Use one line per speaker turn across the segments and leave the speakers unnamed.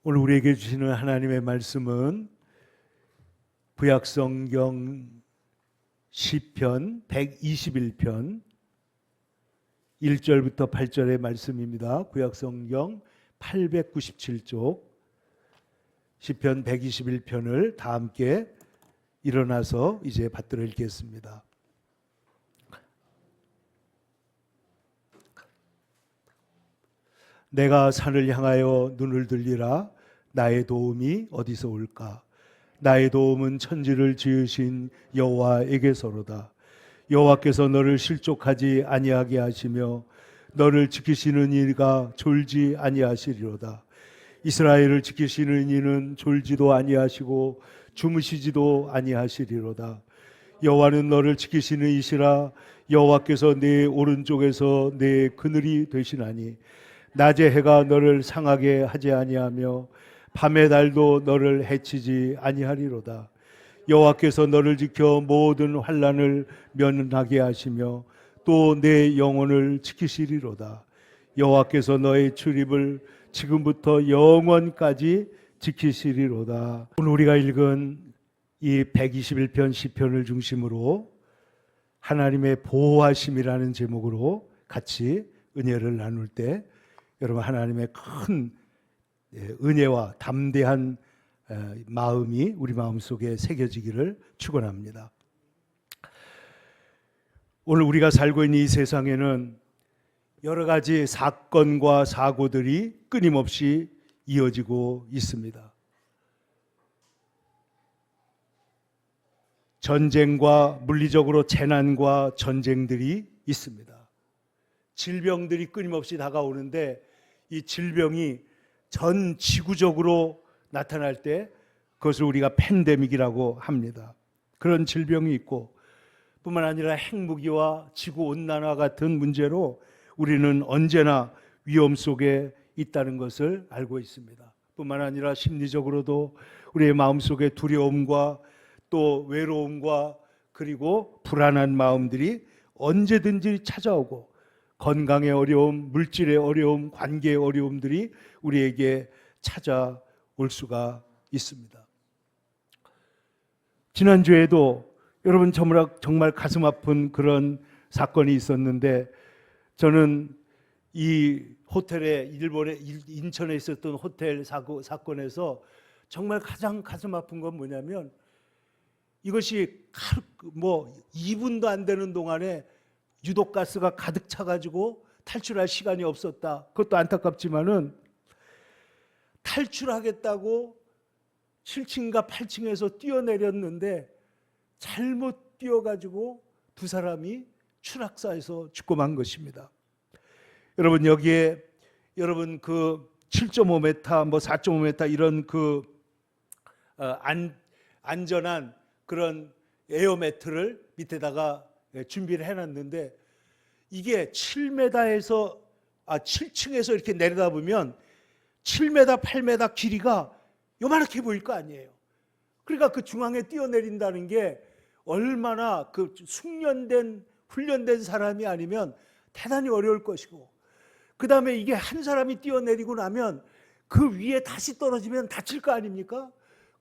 오늘 우리에게 주시는 하나님의 말씀은 구약성경 시편 121편 1절부터 8절의 말씀입니다. 구약성경 897쪽 시편 121편을 다 함께 일어나서 이제 받들어 읽겠습니다. 내가 산을 향하여 눈을 들리라. 나의 도움이 어디서 올까? 나의 도움은 천지를 지으신 여호와에게서로다. 여호와께서 너를 실족하지 아니하게 하시며 너를 지키시는 이가 졸지 아니하시리로다. 이스라엘을 지키시는 이는 졸지도 아니하시고 주무시지도 아니하시리로다. 여호와는 너를 지키시는 이시라. 여호와께서 네 오른쪽에서 네 그늘이 되시나니 낮의 해가 너를 상하게 하지 아니하며 밤의 달도 너를 해치지 아니하리로다. 여호와께서 너를 지켜 모든 환난을 면하게 하시며 또 내 영혼을 지키시리로다. 여호와께서 너의 출입을 지금부터 영원까지 지키시리로다. 오늘 우리가 읽은 이 121편 시편을 중심으로 하나님의 보호하심이라는 제목으로 같이 은혜를 나눌 때 여러분 하나님의 큰 은혜와 담대한 마음이 우리 마음속에 새겨지기를 축원합니다. 오늘 우리가 살고 있는 이 세상에는 여러 가지 사건과 사고들이 끊임없이 이어지고 있습니다. 전쟁과 물리적으로 재난과 전쟁들이 있습니다. 질병들이 끊임없이 다가오는데 이 질병이 전 지구적으로 나타날 때 그것을 우리가 팬데믹이라고 합니다. 그런 질병이 있고 뿐만 아니라 핵무기와 지구온난화 같은 문제로 우리는 언제나 위험 속에 있다는 것을 알고 있습니다. 뿐만 아니라 심리적으로도 우리의 마음속에 두려움과 또 외로움과 그리고 불안한 마음들이 언제든지 찾아오고 건강의 어려움, 물질의 어려움, 관계의 어려움들이 우리에게 찾아올 수가 있습니다. 지난주에도 여러분 정말 가슴 아픈 그런 사건이 있었는데 저는 이 호텔에 일본의 인천에 있었던 호텔 사건에서 정말 가장 가슴 아픈 건 뭐냐면 이것이 2분도 안 되는 동안에 유독가스가 가득 차가지고 탈출할 시간이 없었다. 그것도 안타깝지만은 탈출하겠다고 7층인가 8층에서 뛰어내렸는데 잘못 뛰어가지고 두 사람이 추락사에서 죽고 만 것입니다. 여러분 여기에 여러분 그 7.5m, 4.5m 이런 그 안전한 그런 에어매트를 밑에다가 준비를 해놨는데 이게 7m에서 7층에서 이렇게 내려다보면 7m, 8m 길이가 요만하게 보일 거 아니에요. 그러니까 그 중앙에 뛰어내린다는 게 얼마나 그 훈련된 사람이 아니면 대단히 어려울 것이고 그 다음에 이게 한 사람이 뛰어내리고 나면 그 위에 다시 떨어지면 다칠 거 아닙니까?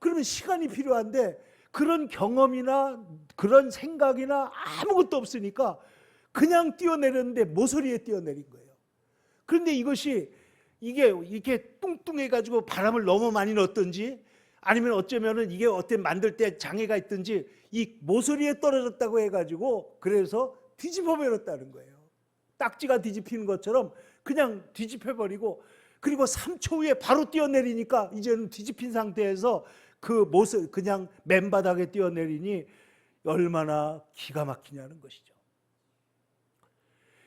그러면 시간이 필요한데 그런 경험이나 그런 생각이나 아무것도 없으니까 그냥 뛰어내렸는데 모서리에 뛰어내린 거예요. 그런데 이게 이렇게 뚱뚱해가지고 바람을 너무 많이 넣었든지 아니면 어쩌면은 이게 어떻게 만들 때 장애가 있든지 이 모서리에 떨어졌다고 해가지고 그래서 뒤집어 버렸다는 거예요. 딱지가 뒤집히는 것처럼 그냥 뒤집혀버리고 그리고 3초 후에 바로 뛰어내리니까 이제는 뒤집힌 상태에서 그냥 맨바닥에 뛰어내리니 얼마나 기가 막히냐는 것이죠.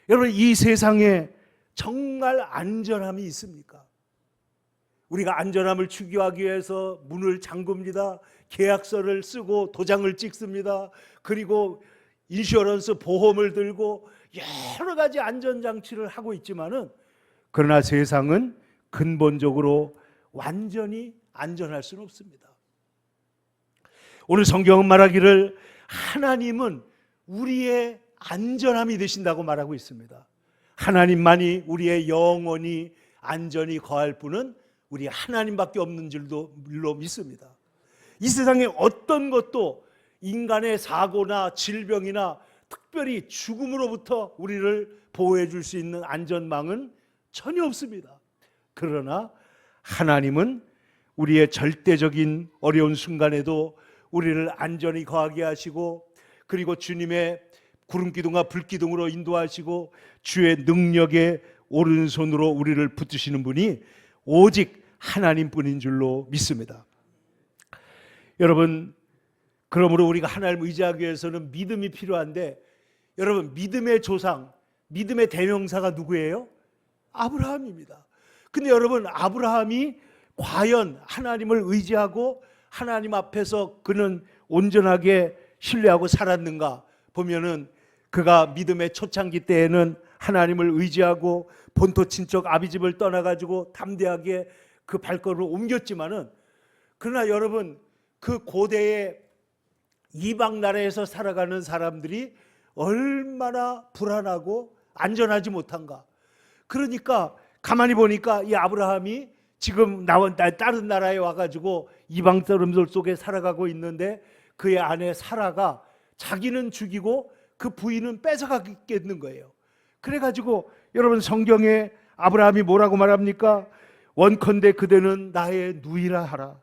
여러분 이 세상에 정말 안전함이 있습니까? 우리가 안전함을 추구하기 위해서 문을 잠굽니다. 계약서를 쓰고 도장을 찍습니다. 그리고 인슈런스 보험을 들고 여러 가지 안전장치를 하고 있지만은 그러나 세상은 근본적으로 완전히 안전할 수는 없습니다. 오늘 성경은 말하기를 하나님은 우리의 안전함이 되신다고 말하고 있습니다. 하나님만이 우리의 영원히 안전히 거할 분은 우리 하나님밖에 없는 줄도 물론 믿습니다. 이 세상에 어떤 것도 인간의 사고나 질병이나 특별히 죽음으로부터 우리를 보호해 줄 수 있는 안전망은 전혀 없습니다. 그러나 하나님은 우리의 절대적인 어려운 순간에도 우리를 안전히 거하게 하시고, 그리고 주님의 구름기둥과 불기둥으로 인도하시고 주의 능력의 오른손으로 우리를 붙드시는 분이 오직 하나님뿐인 줄로 믿습니다. 여러분, 그러므로 우리가 하나님을 의지하기 위해서는 믿음이 필요한데, 여러분, 믿음의 조상, 믿음의 대명사가 누구예요? 아브라함입니다. 근데 여러분, 아브라함이 과연 하나님을 의지하고 하나님 앞에서 그는 온전하게 신뢰하고 살았는가 보면은, 그가 믿음의 초창기 때에는 하나님을 의지하고 본토 친척 아비집을 떠나가지고 담대하게 그 발걸음을 옮겼지만은, 그러나 여러분, 그 고대의 이방 나라에서 살아가는 사람들이 얼마나 불안하고 안전하지 못한가. 그러니까 가만히 보니까 이 아브라함이 지금 다른 나라에 와가지고 이방 사람들 속에 살아가고 있는데, 그의 아내 사라가 자기는 죽이고 그 부인은 뺏어가겠는 거예요. 그래가지고 여러분, 성경에 아브라함이 뭐라고 말합니까? 원컨대 그대는 나의 누이라 하라.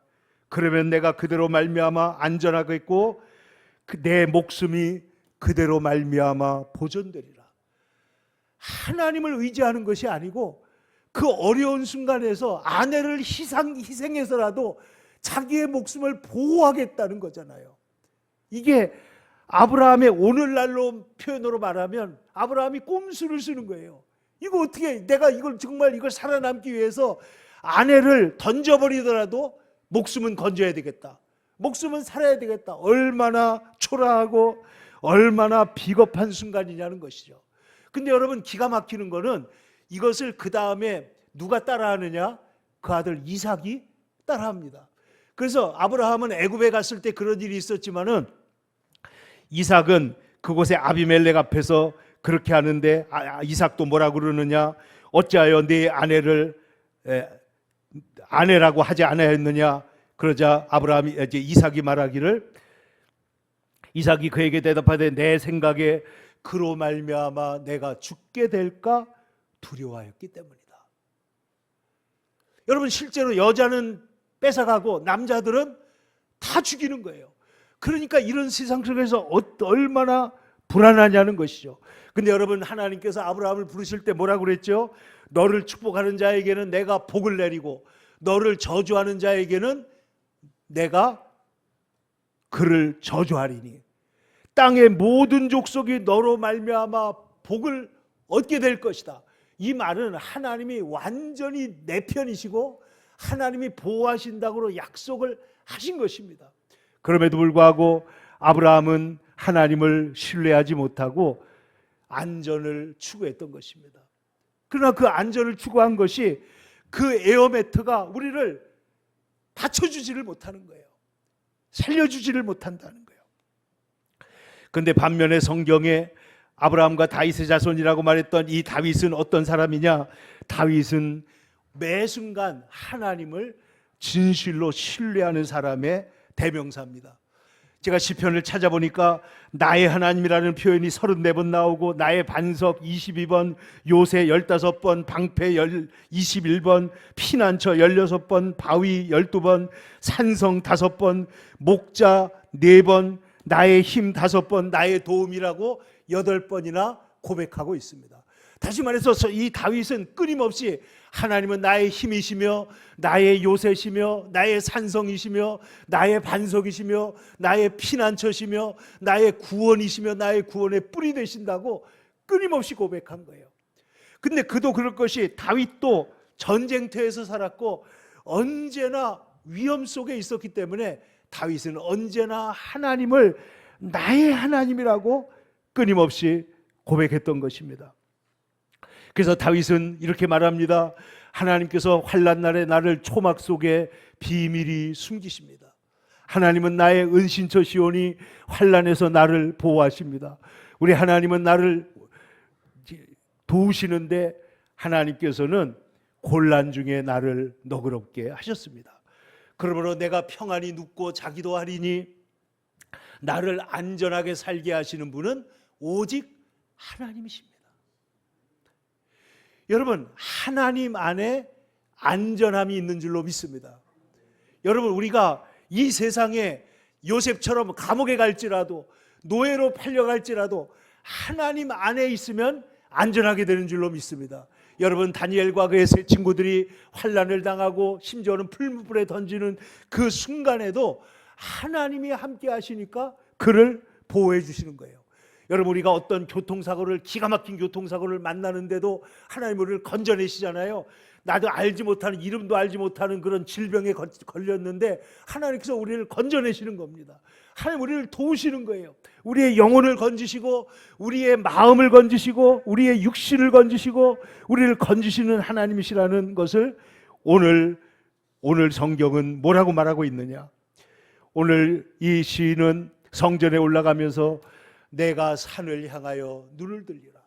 그러면 내가 그대로 말미암아 안전하겠고 내 목숨이 그대로 말미암아 보존되리라. 하나님을 의지하는 것이 아니고 그 어려운 순간에서 아내를 희생해서라도 자기의 목숨을 보호하겠다는 거잖아요. 이게 아브라함의 오늘날로 표현으로 말하면 아브라함이 꼼수를 쓰는 거예요. 이거 어떻게, 내가 이걸 정말 이걸 살아남기 위해서 아내를 던져버리더라도 목숨은 건져야 되겠다, 목숨은 살아야 되겠다. 얼마나 초라하고 얼마나 비겁한 순간이냐는 것이죠. 근데 여러분, 기가 막히는 거는 이것을 그 다음에 누가 따라하느냐? 그 아들 이삭이 따라합니다. 그래서 아브라함은 애굽에 갔을 때 그런 일이 있었지만은 이삭은 그곳에 아비멜렉 앞에서 그렇게 하는데, 이삭도 뭐라고 그러느냐? 어찌하여 네 아내를 아내라고 하지 않았느냐? 그러자 이삭이 말하기를, 이삭이 그에게 대답하되 내 생각에 그로 말미암아 내가 죽게 될까 두려워하였기 때문이다. 여러분, 실제로 여자는 뺏어가고 남자들은 다 죽이는 거예요. 그러니까 이런 세상 속에서 얼마나 불안하냐는 것이죠. 근데 여러분, 하나님께서 아브라함을 부르실 때 뭐라고 그랬죠? 너를 축복하는 자에게는 내가 복을 내리고 너를 저주하는 자에게는 내가 그를 저주하리니 땅의 모든 족속이 너로 말미암아 복을 얻게 될 것이다. 이 말은 하나님이 완전히 내 편이시고 하나님이 보호하신다고 약속을 하신 것입니다. 그럼에도 불구하고 아브라함은 하나님을 신뢰하지 못하고 안전을 추구했던 것입니다. 그러나 그 안전을 추구한 것이 그 에어매트가 우리를 받쳐주지를 못하는 거예요. 살려주지를 못한다는 거예요. 그런데 반면에 성경에 아브라함과 다윗의 자손이라고 말했던 이 다윗은 어떤 사람이냐? 다윗은 매 순간 하나님을 진실로 신뢰하는 사람의 대명사입니다. 제가 시편을 찾아보니까 나의 하나님이라는 표현이 34번 나오고, 나의 반석 22번, 요새 15번, 방패 21번, 피난처 16번, 바위 12번, 산성 5번, 목자 4번, 나의 힘 5번, 나의 도움이라고 8번이나 고백하고 있습니다. 다시 말해서 이 다윗은 끊임없이 하나님은 나의 힘이시며 나의 요새시며 나의 산성이시며 나의 반석이시며 나의 피난처시며 나의 구원이시며 나의 구원의 뿌리 되신다고 끊임없이 고백한 거예요. 근데 그도 그럴 것이, 다윗도 전쟁터에서 살았고 언제나 위험 속에 있었기 때문에 다윗은 언제나 하나님을 나의 하나님이라고 끊임없이 고백했던 것입니다. 그래서 다윗은 이렇게 말합니다. 하나님께서 환난 날에 나를 초막 속에 비밀히 숨기십니다. 하나님은 나의 은신처시오니 환난에서 나를 보호하십니다. 우리 하나님은 나를 도우시는데 하나님께서는 곤란 중에 나를 너그럽게 하셨습니다. 그러므로 내가 평안히 눕고 자기도 하리니 나를 안전하게 살게 하시는 분은 오직 하나님이십니다. 여러분, 하나님 안에 안전함이 있는 줄로 믿습니다. 여러분, 우리가 이 세상에 요셉처럼 감옥에 갈지라도 노예로 팔려갈지라도 하나님 안에 있으면 안전하게 되는 줄로 믿습니다. 여러분, 다니엘과 그의 세 친구들이 환난을 당하고 심지어는 풀무불에 던지는 그 순간에도 하나님이 함께 하시니까 그를 보호해 주시는 거예요. 여러분, 우리가 어떤 교통사고를, 기가 막힌 교통사고를 만나는데도 하나님 우리를 건져내시잖아요. 나도 알지 못하는, 이름도 알지 못하는 그런 질병에 걸렸는데 하나님께서 우리를 건져내시는 겁니다. 하나님 우리를 도우시는 거예요. 우리의 영혼을 건지시고 우리의 마음을 건지시고 우리의 육신을 건지시고 우리를 건지시는 하나님이시라는 것을 오늘 성경은 뭐라고 말하고 있느냐. 오늘 이 시인은 성전에 올라가면서 내가 산을 향하여 눈을 들리라.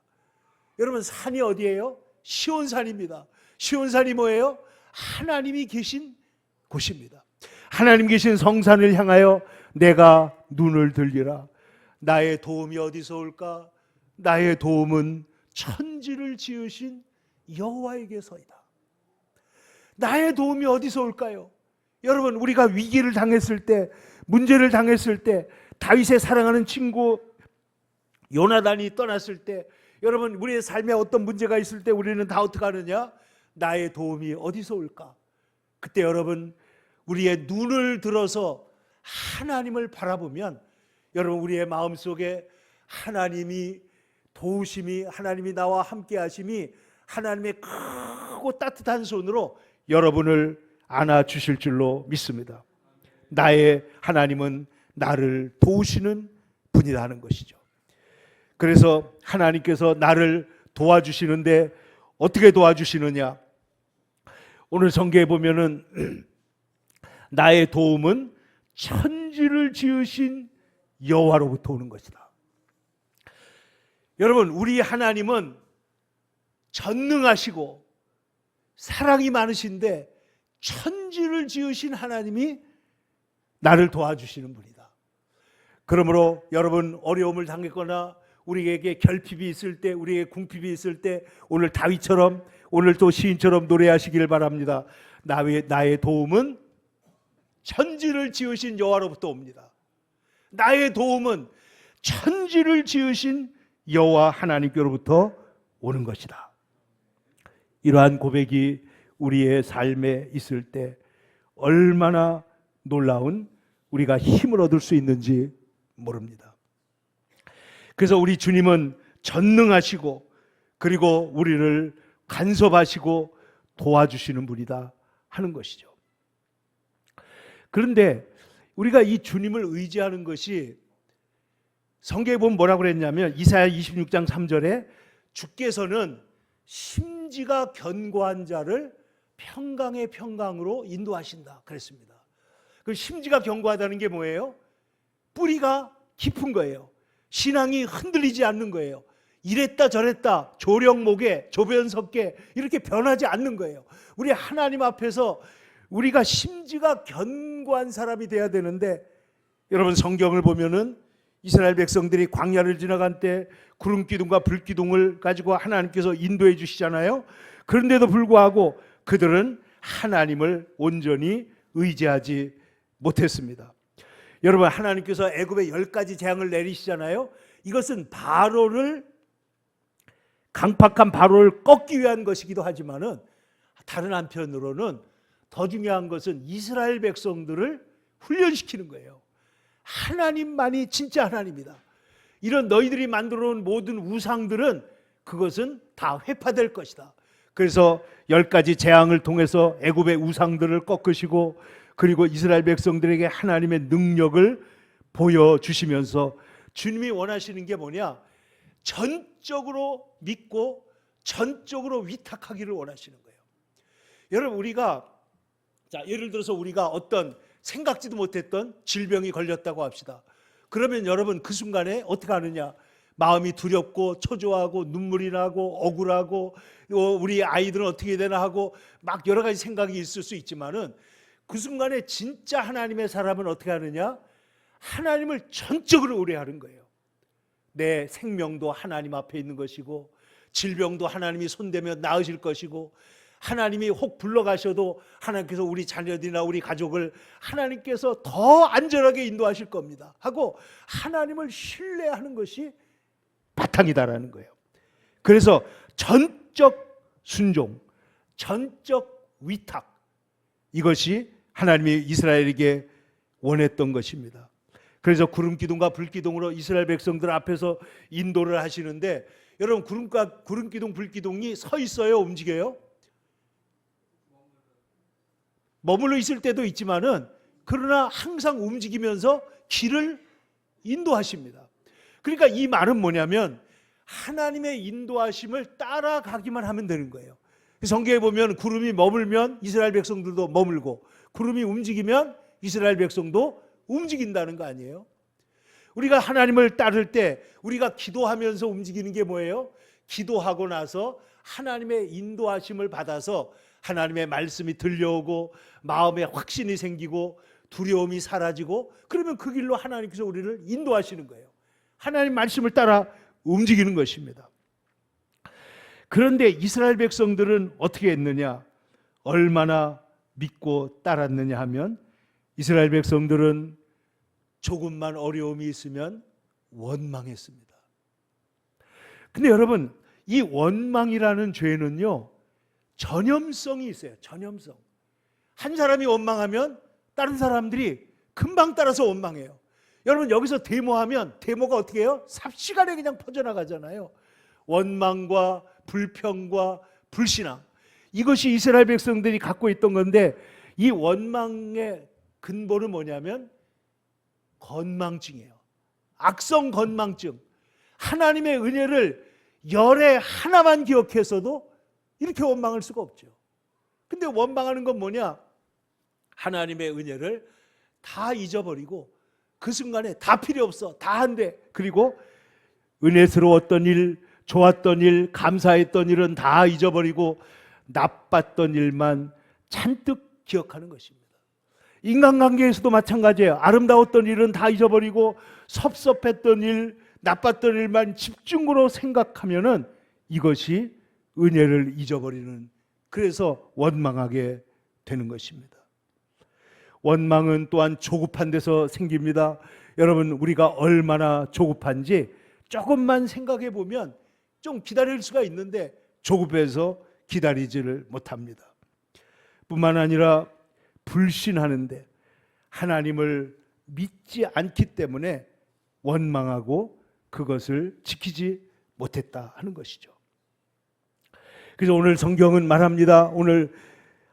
여러분, 산이 어디예요? 시온산입니다. 시온산이 뭐예요? 하나님이 계신 곳입니다. 하나님 계신 성산을 향하여 내가 눈을 들리라. 나의 도움이 어디서 올까? 나의 도움은 천지를 지으신 여호와에게서이다. 나의 도움이 어디서 올까요? 여러분, 우리가 위기를 당했을 때, 문제를 당했을 때, 다윗의 사랑하는 친구 요나단이 떠났을 때, 여러분, 우리의 삶에 어떤 문제가 있을 때 우리는 다 어떻게 하느냐? 나의 도움이 어디서 올까? 그때 여러분, 우리의 눈을 들어서 하나님을 바라보면 여러분, 우리의 마음속에 하나님이 도우심이, 하나님이 나와 함께 하심이 하나님의 크고 따뜻한 손으로 여러분을 안아주실 줄로 믿습니다. 나의 하나님은 나를 도우시는 분이다 하는 것이죠. 그래서 하나님께서 나를 도와주시는데 어떻게 도와주시느냐? 오늘 성경에 보면은 나의 도움은 천지를 지으신 여호와로부터 오는 것이다. 여러분, 우리 하나님은 전능하시고 사랑이 많으신데 천지를 지으신 하나님이 나를 도와주시는 분이다. 그러므로 여러분, 어려움을 당했거나 우리에게 결핍이 있을 때, 우리에게 궁핍이 있을 때 오늘 다윗처럼, 오늘 또 시인처럼 노래하시길 바랍니다. 나의 도움은 천지를 지으신 여호와로부터 옵니다. 나의 도움은 천지를 지으신 여호와 하나님께로부터 오는 것이다. 이러한 고백이 우리의 삶에 있을 때 얼마나 놀라운 우리가 힘을 얻을 수 있는지 모릅니다. 그래서 우리 주님은 전능하시고 그리고 우리를 간섭하시고 도와주시는 분이다 하는 것이죠. 그런데 우리가 이 주님을 의지하는 것이 성경에 보면 뭐라고 그랬냐면 이사야 26장 3절에 주께서는 심지가 견고한 자를 평강의 평강으로 인도하신다 그랬습니다. 그 심지가 견고하다는 게 뭐예요? 뿌리가 깊은 거예요. 신앙이 흔들리지 않는 거예요. 이랬다 저랬다 조령목에 조변석계 이렇게 변하지 않는 거예요. 우리 하나님 앞에서 우리가 심지가 견고한 사람이 돼야 되는데, 여러분 성경을 보면은 이스라엘 백성들이 광야를 지나간 때 구름기둥과 불기둥을 가지고 하나님께서 인도해 주시잖아요. 그런데도 불구하고 그들은 하나님을 온전히 의지하지 못했습니다. 여러분, 하나님께서 애굽에 10가지 재앙을 내리시잖아요. 이것은 강팍한 바로를 꺾기 위한 것이기도 하지만은 다른 한편으로는 더 중요한 것은 이스라엘 백성들을 훈련시키는 거예요. 하나님만이 진짜 하나님이다. 이런 너희들이 만들어 놓은 모든 우상들은 그것은 다 회파될 것이다. 그래서 10가지 재앙을 통해서 애굽의 우상들을 꺾으시고 그리고 이스라엘 백성들에게 하나님의 능력을 보여주시면서 주님이 원하시는 게 뭐냐? 전적으로 믿고 전적으로 위탁하기를 원하시는 거예요. 여러분, 우리가 예를 들어서 우리가 어떤 생각지도 못했던 질병이 걸렸다고 합시다. 그러면 여러분 그 순간에 어떻게 하느냐? 마음이 두렵고 초조하고 눈물이 나고 억울하고 우리 아이들은 어떻게 되나 하고 막 여러 가지 생각이 있을 수 있지만은 그 순간에 진짜 하나님의 사람은 어떻게 하느냐? 하나님을 전적으로 의뢰하는 거예요. 내 생명도 하나님 앞에 있는 것이고 질병도 하나님이 손대면 나으실 것이고 하나님이 혹 불러가셔도 하나님께서 우리 자녀들이나 우리 가족을 하나님께서 더 안전하게 인도하실 겁니다 하고 하나님을 신뢰하는 것이 바탕이다라는 거예요. 그래서 전적 순종, 전적 위탁, 이것이 하나님이 이스라엘에게 원했던 것입니다. 그래서 구름기둥과 불기둥으로 이스라엘 백성들 앞에서 인도를 하시는데 여러분 구름기둥 불기둥이 서 있어요? 움직여요? 머물러 있을 때도 있지만은 그러나 항상 움직이면서 길을 인도하십니다. 그러니까 이 말은 뭐냐면 하나님의 인도하심을 따라가기만 하면 되는 거예요. 성경에 보면 구름이 머물면 이스라엘 백성들도 머물고 구름이 움직이면 이스라엘 백성도 움직인다는 거 아니에요? 우리가 하나님을 따를 때 우리가 기도하면서 움직이는 게 뭐예요? 기도하고 나서 하나님의 인도하심을 받아서 하나님의 말씀이 들려오고 마음에 확신이 생기고 두려움이 사라지고 그러면 그 길로 하나님께서 우리를 인도하시는 거예요. 하나님 말씀을 따라 움직이는 것입니다. 그런데 이스라엘 백성들은 어떻게 했느냐? 얼마나 믿고 따랐느냐 하면 이스라엘 백성들은 조금만 어려움이 있으면 원망했습니다. 근데 여러분, 이 원망이라는 죄는요, 전염성이 있어요. 전염성. 한 사람이 원망하면 다른 사람들이 금방 따라서 원망해요. 여러분, 여기서 데모하면 데모가 어떻게 해요? 삽시간에 그냥 퍼져나가잖아요. 원망과 불평과 불신앙, 이것이 이스라엘 백성들이 갖고 있던 건데 이 원망의 근본은 뭐냐면 건망증이에요. 악성 건망증. 하나님의 은혜를 열에 하나만 기억해서도 이렇게 원망할 수가 없죠. 근데 원망하는 건 뭐냐? 하나님의 은혜를 다 잊어버리고 그 순간에 다 필요 없어, 다 한대. 그리고 은혜스러웠던 일, 좋았던 일, 감사했던 일은 다 잊어버리고 나빴던 일만 잔뜩 기억하는 것입니다. 인간관계에서도 마찬가지예요. 아름다웠던 일은 다 잊어버리고 섭섭했던 일, 나빴던 일만 집중으로 생각하면은 이것이 은혜를 잊어버리는, 그래서 원망하게 되는 것입니다. 원망은 또한 조급한 데서 생깁니다. 여러분, 우리가 얼마나 조급한지 조금만 생각해 보면 좀 기다릴 수가 있는데 조급해서 기다리지를 못합니다. 뿐만 아니라 불신하는데 하나님을 믿지 않기 때문에 원망하고 그것을 지키지 못했다 하는 것이죠. 그래서 오늘 성경은 말합니다. 오늘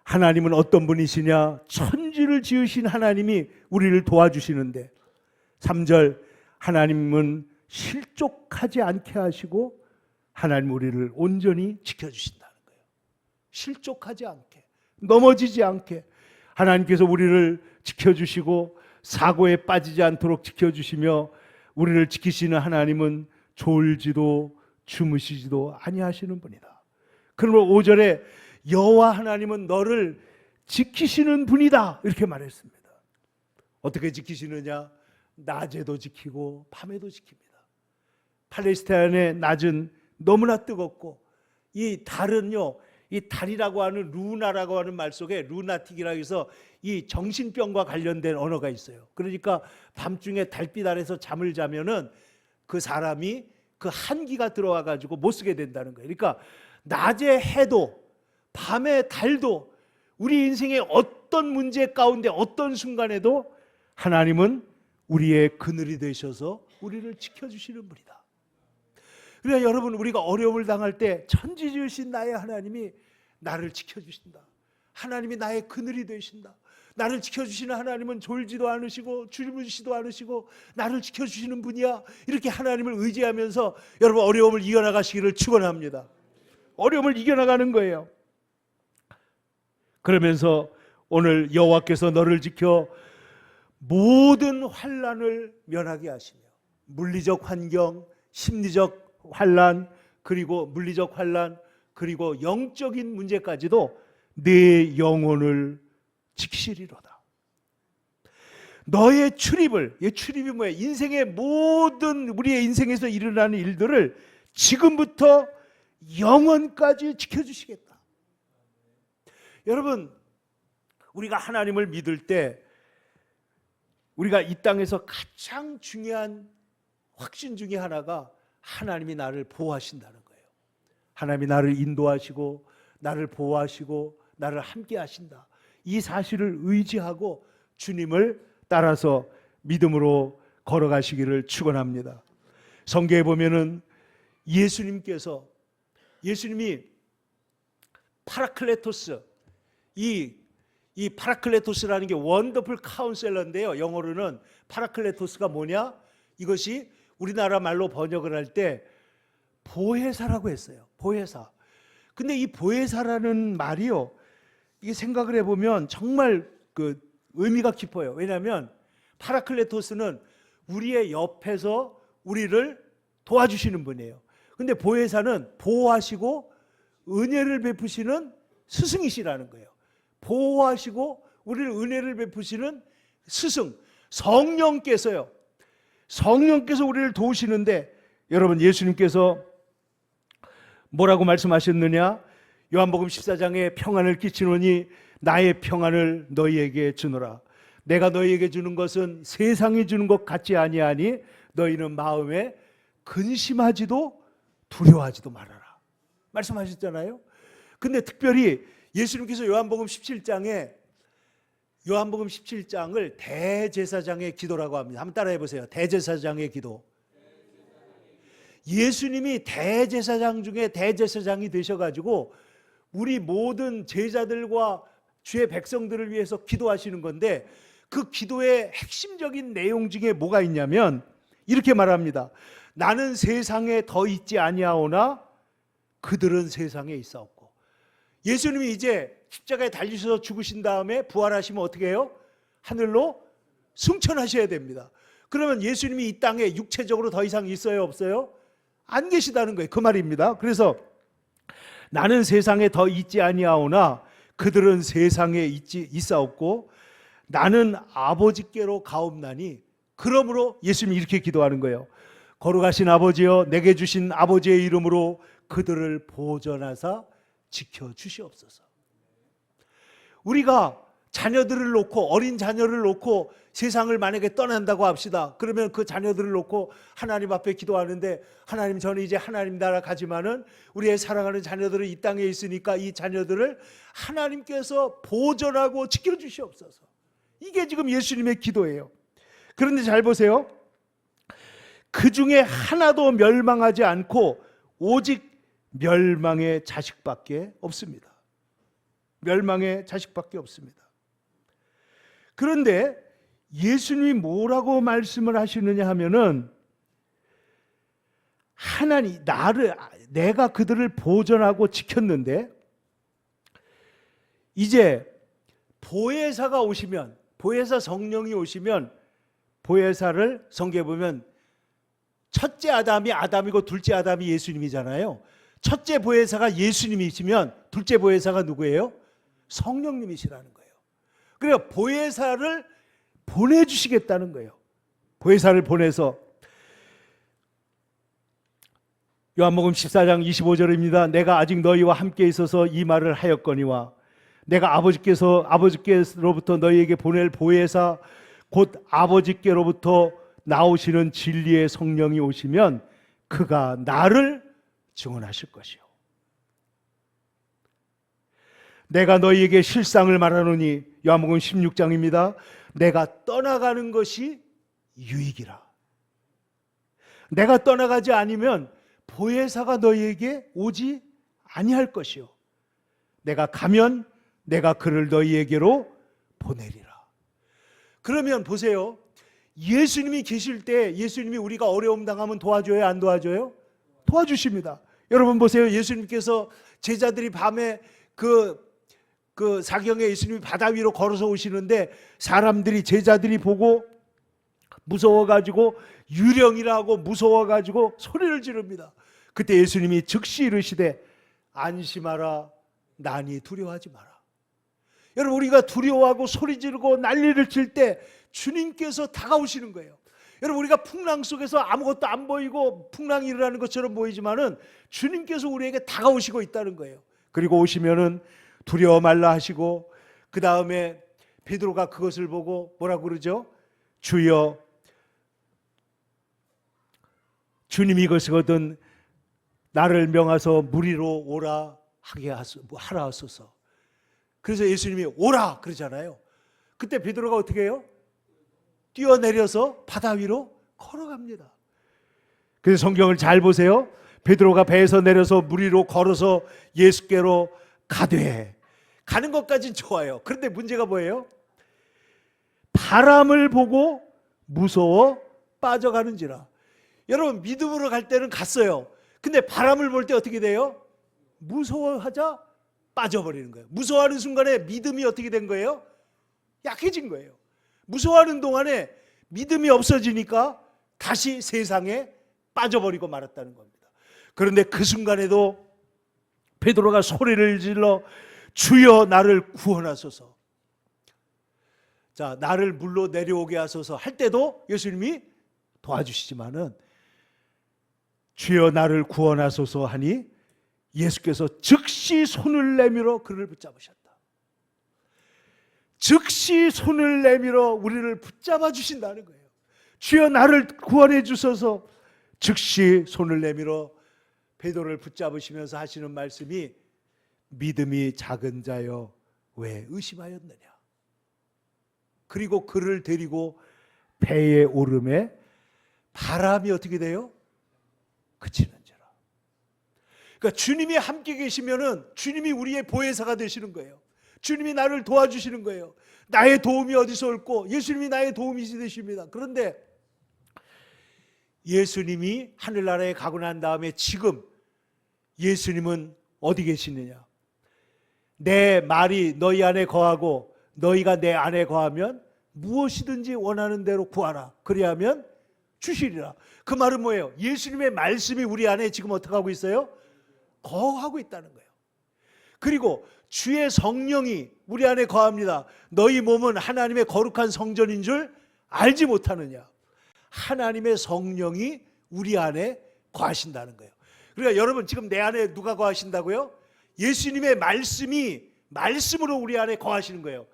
하나님은 어떤 분이시냐? 천지를 지으신 하나님이 우리를 도와주시는데 3절, 하나님은 실족하지 않게 하시고 하나님 우리를 온전히 지켜주신다는 거예요. 실족하지 않게, 넘어지지 않게 하나님께서 우리를 지켜주시고 사고에 빠지지 않도록 지켜주시며 우리를 지키시는 하나님은 졸지도 주무시지도 아니하시는 분이다. 그러므로 5절에 여호와 하나님은 너를 지키시는 분이다 이렇게 말했습니다. 어떻게 지키시느냐? 낮에도 지키고 밤에도 지킵니다. 팔레스타인의 낮은 너무나 뜨겁고 이 달은요, 이 달이라고 하는 루나라고 하는 말 속에 루나틱이라고 해서 이 정신병과 관련된 언어가 있어요. 그러니까 밤중에 달빛 아래서 잠을 자면은 그 사람이 그 한기가 들어와 가지고 못 쓰게 된다는 거예요. 그러니까 낮에 해도 밤에 달도 우리 인생의 어떤 문제 가운데 어떤 순간에도 하나님은 우리의 그늘이 되셔서 우리를 지켜주시는 분이다. 그러니까 여러분, 우리가 어려움을 당할 때 천지 지으신 나의 하나님이 나를 지켜주신다. 하나님이 나의 그늘이 되신다. 나를 지켜주시는 하나님은 졸지도 않으시고 주무시지도 않으시고 나를 지켜주시는 분이야. 이렇게 하나님을 의지하면서 여러분 어려움을 이겨나가시기를 축원합니다. 어려움을 이겨나가는 거예요. 그러면서 오늘 여호와께서 너를 지켜 모든 환난을 면하게 하시며 물리적 환경, 심리적 환난, 그리고 물리적 환난, 그리고 영적인 문제까지도 내 영혼을 지키시리로다. 너의 출입을, 이 출입이 뭐예요? 인생의 모든 우리의 인생에서 일어나는 일들을 지금부터 영원까지 지켜주시겠다. 여러분, 우리가 하나님을 믿을 때 우리가 이 땅에서 가장 중요한 확신 중에 하나가 하나님이 나를 보호하신다는 거예요. 하나님이 나를 인도하시고 나를 보호하시고 나를 함께 하신다. 이 사실을 의지하고 주님을 따라서 믿음으로 걸어가시기를 축원합니다. 성경에 보면은 예수님이 파라클레토스, 이 파라클레토스라는 게 원더풀 카운셀러인데요. 영어로는 파라클레토스가 뭐냐? 이것이 우리나라 말로 번역을 할 때 보혜사라고 했어요. 보혜사. 근데 이 보혜사라는 말이요, 이게 생각을 해보면 정말 그 의미가 깊어요. 왜냐하면 파라클레토스는 우리의 옆에서 우리를 도와주시는 분이에요. 근데 보혜사는 보호하시고 은혜를 베푸시는 스승이시라는 거예요. 보호하시고 우리를 은혜를 베푸시는 스승, 성령께서 우리를 도우시는데, 여러분, 예수님께서 뭐라고 말씀하셨느냐? 요한복음 14장에 평안을 끼치노니 나의 평안을 너희에게 주노라. 내가 너희에게 주는 것은 세상이 주는 것 같지 아니하니 너희는 마음에 근심하지도 두려워하지도 말아라. 말씀하셨잖아요. 근데 특별히 예수님께서 요한복음 17장을 대제사장의 기도라고 합니다. 한번 따라해 보세요. 대제사장의 기도. 예수님이 대제사장 중에 대제사장이 되셔가지고 우리 모든 제자들과 주의 백성들을 위해서 기도하시는 건데, 그 기도의 핵심적인 내용 중에 뭐가 있냐면 이렇게 말합니다. 나는 세상에 더 있지 아니하오나 그들은 세상에 있사옵고. 예수님이 이제 십자가에 달리셔서 죽으신 다음에 부활하시면 어떻게 해요? 하늘로 승천하셔야 됩니다. 그러면 예수님이 이 땅에 육체적으로 더 이상 있어요, 없어요? 안 계시다는 거예요. 그 말입니다. 그래서 나는 세상에 더 있지 아니하오나 그들은 세상에 있사옵고 나는 아버지께로 가옵나니. 그러므로 예수님이 이렇게 기도하는 거예요. 거룩하신 아버지여, 내게 주신 아버지의 이름으로 그들을 보존하사 지켜주시옵소서. 우리가 자녀들을 놓고, 어린 자녀를 놓고 세상을 만약에 떠난다고 합시다. 그러면 그 자녀들을 놓고 하나님 앞에 기도하는데, 하나님, 저는 이제 하나님 나라 가지만은 우리의 사랑하는 자녀들은 이 땅에 있으니까 이 자녀들을 하나님께서 보존하고 지켜주시옵소서. 이게 지금 예수님의 기도예요. 그런데 잘 보세요. 그 중에 하나도 멸망하지 않고 오직 멸망의 자식밖에 없습니다. 멸망의 자식밖에 없습니다. 그런데 예수님이 뭐라고 말씀을 하시느냐 하면은, 하나님, 내가 그들을 보존하고 지켰는데 이제 보혜사가 오시면, 보혜사 성령이 오시면, 보혜사를 성경에 보면 첫째 아담이 아담이고 둘째 아담이 예수님이잖아요. 첫째 보혜사가 예수님이시면 둘째 보혜사가 누구예요? 성령님이시라는 거예요. 그래서 보혜사를 보내주시겠다는 거예요. 보혜사를 보내서, 요한복음 14장 25절입니다. 내가 아직 너희와 함께 있어서 이 말을 하였거니와 내가 아버지께로부터 너희에게 보낼 보혜사 곧 아버지께로부터 나오시는 진리의 성령이 오시면 그가 나를 증언하실 것이요. 내가 너희에게 실상을 말하노니, 요한복음 16장입니다. 내가 떠나가는 것이 유익이라. 내가 떠나가지 않으면 보혜사가 너희에게 오지 아니할 것이요. 내가 가면 내가 그를 너희에게로 보내리라. 그러면 보세요. 예수님이 계실 때 예수님이 우리가 어려움 당하면 도와줘요, 안 도와줘요? 도와주십니다. 여러분 보세요. 예수님께서 제자들이 밤에 그 사경에 예수님이 바다 위로 걸어서 오시는데 제자들이 보고 무서워가지고 유령이라고 무서워가지고 소리를 지릅니다. 그때 예수님이 즉시 이르시되 안심하라 나니 두려워하지 마라. 여러분, 우리가 두려워하고 소리 지르고 난리를 칠 때 주님께서 다가오시는 거예요. 여러분, 우리가 풍랑 속에서 아무것도 안 보이고 풍랑이 일어나는 것처럼 보이지만은 주님께서 우리에게 다가오시고 있다는 거예요. 그리고 오시면은 두려워 말라 하시고, 그 다음에 베드로가 그것을 보고 뭐라고 그러죠? 주여, 주님이 이것이거든 나를 명하서 무리로 오라 하게 하라 하소서. 그래서 예수님이 오라 그러잖아요. 그때 베드로가 어떻게 해요? 뛰어내려서 바다 위로 걸어갑니다. 그래서 성경을 잘 보세요. 베드로가 배에서 내려서 무리로 걸어서 예수께로 가되, 가는 것까진 좋아요. 그런데 문제가 뭐예요? 바람을 보고 무서워 빠져가는지라. 여러분, 믿음으로 갈 때는 갔어요. 근데 바람을 볼 때 어떻게 돼요? 무서워하자 빠져버리는 거예요. 무서워하는 순간에 믿음이 어떻게 된 거예요? 약해진 거예요. 무서워하는 동안에 믿음이 없어지니까 다시 세상에 빠져버리고 말았다는 겁니다. 그런데 그 순간에도 베드로가 소리를 질러 주여 나를 구원하소서, 자, 나를 물로 내려오게 하소서 할 때도 예수님이 도와주시지만은 주여 나를 구원하소서 하니 예수께서 즉시 손을 내밀어 그를 붙잡으셨다. 즉시 손을 내밀어 우리를 붙잡아 주신다는 거예요. 주여 나를 구원해 주소서. 즉시 손을 내밀어 베드로를 붙잡으시면서 하시는 말씀이 믿음이 작은 자여 왜 의심하였느냐. 그리고 그를 데리고 배에 오름에 바람이 어떻게 돼요? 그치는지라. 그러니까 주님이 함께 계시면은 주님이 우리의 보혜사가 되시는 거예요. 주님이 나를 도와주시는 거예요. 나의 도움이 어디서 올고 예수님이 나의 도움이 되십니다. 그런데 예수님이 하늘나라에 가고 난 다음에 지금 예수님은 어디 계시느냐? 내 말이 너희 안에 거하고 너희가 내 안에 거하면 무엇이든지 원하는 대로 구하라. 그리하면 주시리라. 그 말은 뭐예요? 예수님의 말씀이 우리 안에 지금 어떻게 하고 있어요? 거하고 있다는 거예요. 그리고 주의 성령이 우리 안에 거합니다. 너희 몸은 하나님의 거룩한 성전인 줄 알지 못하느냐. 하나님의 성령이 우리 안에 거하신다는 거예요. 그러니까 여러분, 지금 내 안에 누가 거하신다고요? 예수님의 말씀으로 우리 안에 거하시는 거예요.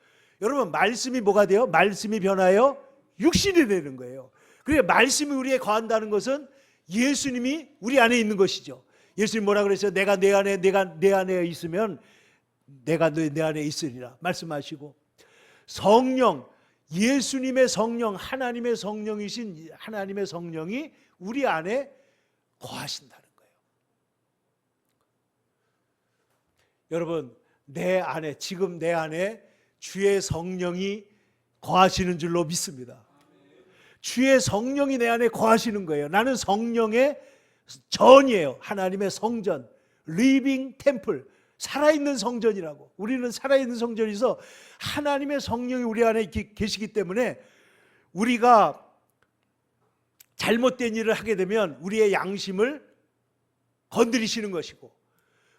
여러분, 말씀이 뭐가 돼요? 말씀이 변하여 육신이 되는 거예요. 그러니까 말씀이 우리에 거한다는 것은 예수님이 우리 안에 있는 것이죠. 예수님 뭐라 그랬어요? 내가 내 안에 있으면 내가 내 안에 있으리라 말씀하시고, 성령, 예수님의 성령, 하나님의 성령이신 하나님의 성령이 우리 안에 거하신다는 거예요. 여러분, 지금 내 안에 주의 성령이 거하시는 줄로 믿습니다. 주의 성령이 내 안에 거하시는 거예요. 나는 성령의 전이에요. 하나님의 성전, 리빙 템플, 살아있는 성전이라고. 우리는 살아있는 성전이서 하나님의 성령이 우리 안에 계시기 때문에 우리가 잘못된 일을 하게 되면 우리의 양심을 건드리시는 것이고,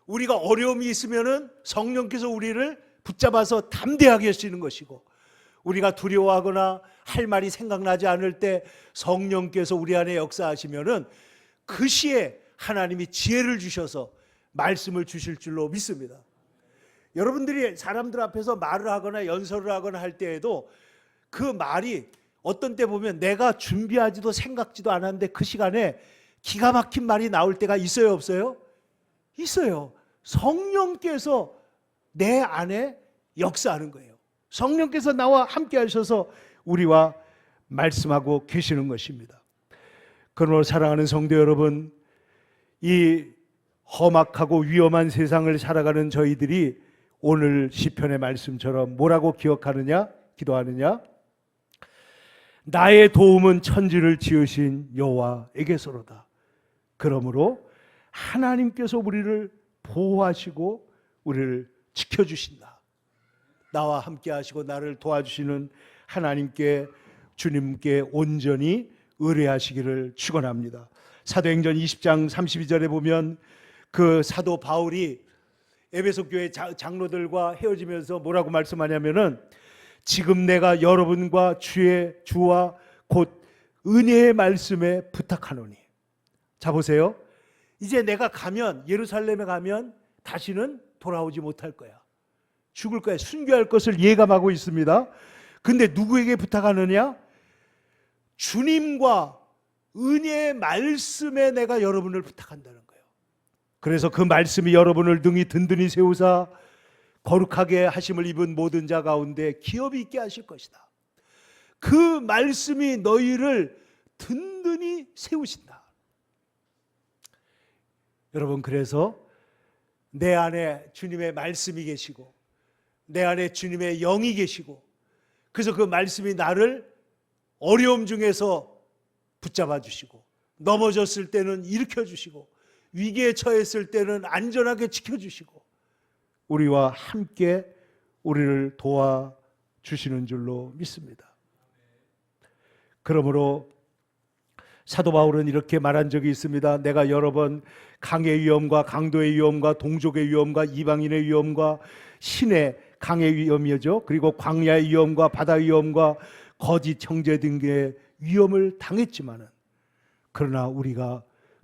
우리가 어려움이 있으면은 성령께서 우리를 붙잡아서 담대하게 하시는 것이고, 우리가 두려워하거나 할 말이 생각나지 않을 때 성령께서 우리 안에 역사하시면은 그 시에 하나님이 지혜를 주셔서 말씀을 주실 줄로 믿습니다. 여러분들이 사람들 앞에서 말을 하거나 연설을 하거나 할 때에도 그 말이 어떤 때 보면 내가 준비하지도 생각지도 않았는데 그 시간에 기가 막힌 말이 나올 때가 있어요, 없어요? 있어요. 성령께서 내 안에 역사하는 거예요. 성령께서 나와 함께 하셔서 우리와 말씀하고 계시는 것입니다. 그러므로 사랑하는 성도 여러분, 이 험악하고 위험한 세상을 살아가는 저희들이 오늘 시편의 말씀처럼 뭐라고 기억하느냐, 기도하느냐? 나의 도움은 천지를 지으신 여호와에게서로다. 그러므로 하나님께서 우리를 보호하시고 우리를 지켜주신다. 나와 함께 하시고 나를 도와주시는 하나님께 주님께 온전히 의뢰하시기를 축원합니다. 사도행전 20장 32절에 보면 그 사도 바울이 에베소 교회 장로들과 헤어지면서 뭐라고 말씀하냐면은 지금 내가 여러분과 주와 곧 은혜의 말씀에 부탁하노니. 자 보세요. 이제 내가 가면 예루살렘에 가면 다시는 돌아오지 못할 거야. 죽을 거야. 순교할 것을 예감하고 있습니다. 근데 누구에게 부탁하느냐? 주님과 은혜의 말씀에 내가 여러분을 부탁한다는 거예요. 그래서 그 말씀이 여러분을 능히 든든히 세우사 거룩하게 하심을 입은 모든 자 가운데 기업이 있게 하실 것이다. 그 말씀이 너희를 든든히 세우신다. 여러분, 그래서 내 안에 주님의 말씀이 계시고 내 안에 주님의 영이 계시고, 그래서 그 말씀이 나를 어려움 중에서 붙잡아 주시고, 넘어졌을 때는 일으켜 주시고, 위기에 처했을 때는 안전하게 지켜주시고, 우리와 함께 우리를 도와주시는 줄로 믿습니다. 그러므로 사도 바울은 이렇게 말한 적이 있습니다. 내가 여러 번 강의 위험과 강도의 위험과 동족의 위험과 이방인의 위험과 신의 강의 위험이죠. 그리고 광야의 위험과 바다의 위험과 거짓 형제 등의 위험을 당했지만은, 그러나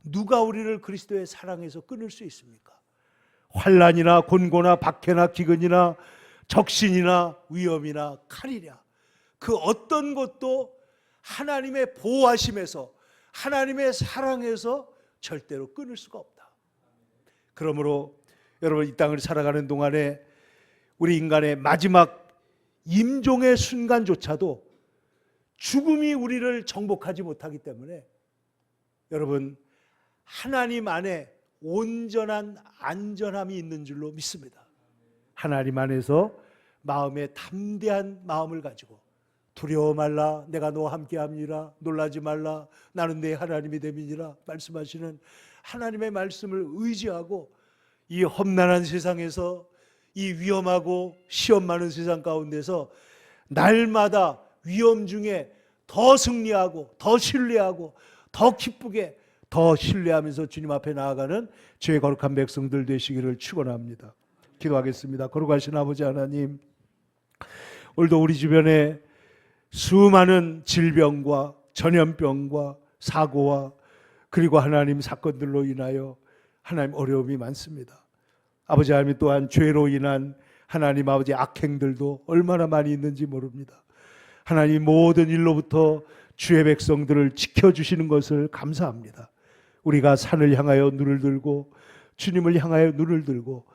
누가 우리를 그리스도의 사랑에서 끊을 수 있습니까? 환난이나 곤고나 박해나 기근이나 적신이나 위험이나 칼이랴, 그 어떤 것도 하나님의 보호하심에서, 하나님의 사랑에서 절대로 끊을 수가 없다. 그러므로 여러분, 이 땅을 살아가는 동안에 우리 인간의 마지막 임종의 순간조차도 죽음이 우리를 정복하지 못하기 때문에 여러분, 하나님 안에 온전한 안전함이 있는 줄로 믿습니다. 하나님 안에서 마음에 담대한 마음을 가지고 두려워 말라, 내가 너와 함께함이라, 놀라지 말라, 나는 내 하나님이 됨이니라 말씀하시는 하나님의 말씀을 의지하고, 이 험난한 세상에서, 이 위험하고 시험 많은 세상 가운데서 날마다 위험 중에 더 승리하고 더 신뢰하고 더 기쁘게 더 신뢰하면서 주님 앞에 나아가는 죄 거룩한 백성들 되시기를 축원합니다. 기도하겠습니다. 거룩하신 아버지 하나님, 오늘도 우리 주변에 수많은 질병과 전염병과 사고와 그리고 하나님 사건들로 인하여 하나님 어려움이 많습니다. 아버지 하나님, 또한 죄로 인한 하나님 아버지 악행들도 얼마나 많이 있는지 모릅니다. 하나님, 모든 일로부터 주의 백성들을 지켜주시는 것을 감사합니다. 우리가 산을 향하여 눈을 들고 주님을 향하여 눈을 들고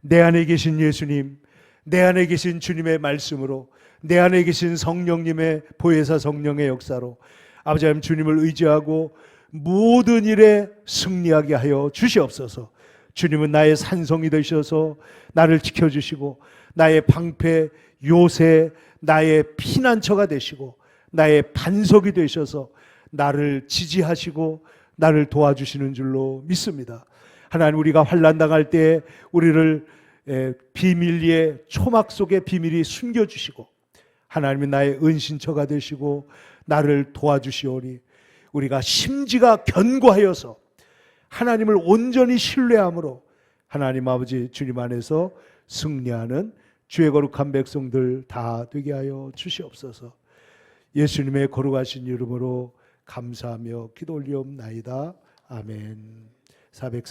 내 안에 계신 예수님, 내 안에 계신 주님의 말씀으로, 내 안에 계신 성령님의 보혜사 성령의 역사로 아버지 하나님, 주님을 의지하고 모든 일에 승리하게 하여 주시옵소서. 주님은 나의 산성이 되셔서 나를 지켜주시고, 나의 방패, 요새, 나의 피난처가 되시고, 나의 반석이 되셔서 나를 지지하시고 나를 도와주시는 줄로 믿습니다. 하나님, 우리가 환난 당할 때 우리를 비밀리에 초막 속에 비밀이 숨겨주시고, 하나님이 나의 은신처가 되시고 나를 도와주시오니, 우리가 심지가 견고하여서 하나님을 온전히 신뢰함으로 하나님 아버지 주님 안에서 승리하는 주의 거룩한 백성들 다 되게 하여 주시옵소서. 예수님의 거룩하신 이름으로 감사하며 기도 올리옵나이다. 아멘. 404